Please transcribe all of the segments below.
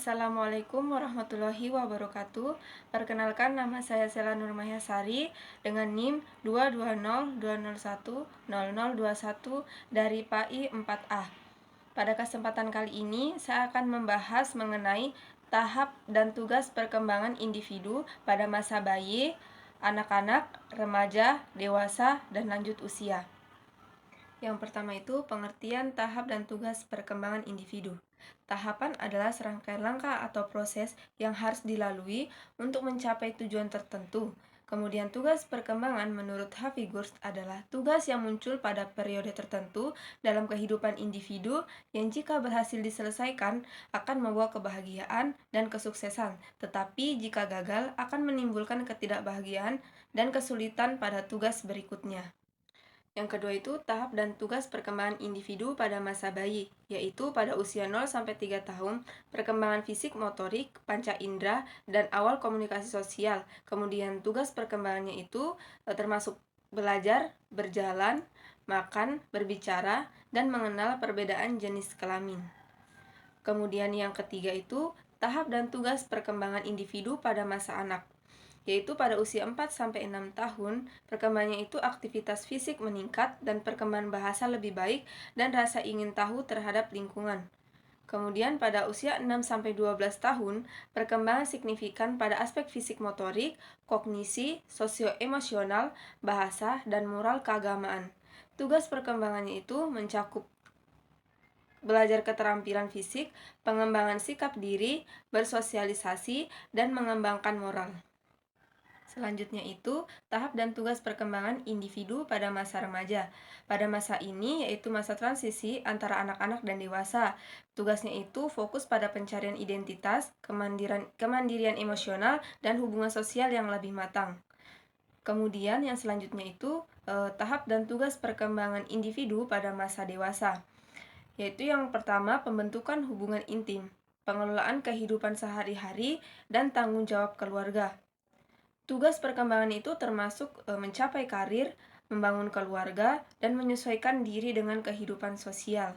Assalamualaikum warahmatullahi wabarakatuh. Perkenalkan, nama saya Sela Nurmahasari dengan NIM 22020100021 dari PAI 4A. Pada kesempatan kali ini, saya akan membahas mengenai tahap dan tugas perkembangan individu pada masa bayi, anak-anak, remaja, dewasa, dan lanjut usia. Yang pertama itu pengertian tahap dan tugas perkembangan individu. Tahapan adalah serangkaian langkah atau proses yang harus dilalui untuk mencapai tujuan tertentu. Kemudian tugas perkembangan menurut Hafigurst adalah tugas yang muncul pada periode tertentu dalam kehidupan individu yang jika berhasil diselesaikan akan membawa kebahagiaan dan kesuksesan, tetapi jika gagal akan menimbulkan ketidakbahagiaan dan kesulitan pada tugas berikutnya. Yang kedua itu tahap dan tugas perkembangan individu pada masa bayi, yaitu pada usia 0-3 tahun, perkembangan fisik, motorik, panca indera, dan awal komunikasi sosial. Kemudian tugas perkembangannya itu termasuk belajar, berjalan, makan, berbicara, dan mengenal perbedaan jenis kelamin. Kemudian yang ketiga itu tahap dan tugas perkembangan individu pada masa anak, yaitu pada usia 4-6 tahun, perkembangannya itu aktivitas fisik meningkat dan perkembangan bahasa lebih baik dan rasa ingin tahu terhadap lingkungan. Kemudian pada usia 6-12 tahun, perkembangan signifikan pada aspek fisik motorik, kognisi, sosio-emosional, bahasa, dan moral keagamaan. Tugas perkembangannya itu mencakup belajar keterampilan fisik, pengembangan sikap diri, bersosialisasi, dan mengembangkan moral. Selanjutnya itu tahap dan tugas perkembangan individu pada masa remaja. Pada masa ini yaitu masa transisi antara anak-anak dan dewasa. Tugasnya itu fokus pada pencarian identitas, kemandirian emosional, dan hubungan sosial yang lebih matang. Kemudian yang selanjutnya itu tahap dan tugas perkembangan individu pada masa dewasa. Yaitu yang pertama pembentukan hubungan intim, pengelolaan kehidupan sehari-hari, dan tanggung jawab keluarga. Tugas perkembangan itu termasuk mencapai karir, membangun keluarga, dan menyesuaikan diri dengan kehidupan sosial.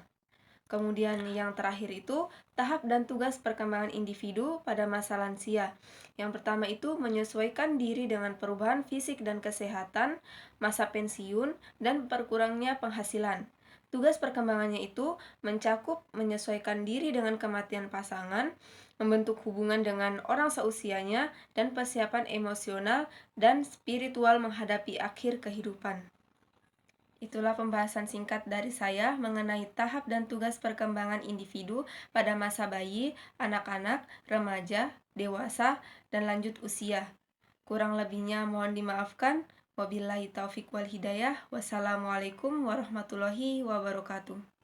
Kemudian yang terakhir itu tahap dan tugas perkembangan individu pada masa lansia. Yang pertama itu menyesuaikan diri dengan perubahan fisik dan kesehatan, masa pensiun, dan berkurangnya penghasilan. Tugas perkembangannya itu mencakup menyesuaikan diri dengan kematian pasangan, membentuk hubungan dengan orang seusianya, dan persiapan emosional dan spiritual menghadapi akhir kehidupan. Itulah pembahasan singkat dari saya mengenai tahap dan tugas perkembangan individu pada masa bayi, anak-anak, remaja, dewasa, dan lanjut usia. Kurang lebihnya mohon dimaafkan. Wabillahi taufik wal hidayah. Wassalamualaikum warahmatullahi wabarakatuh.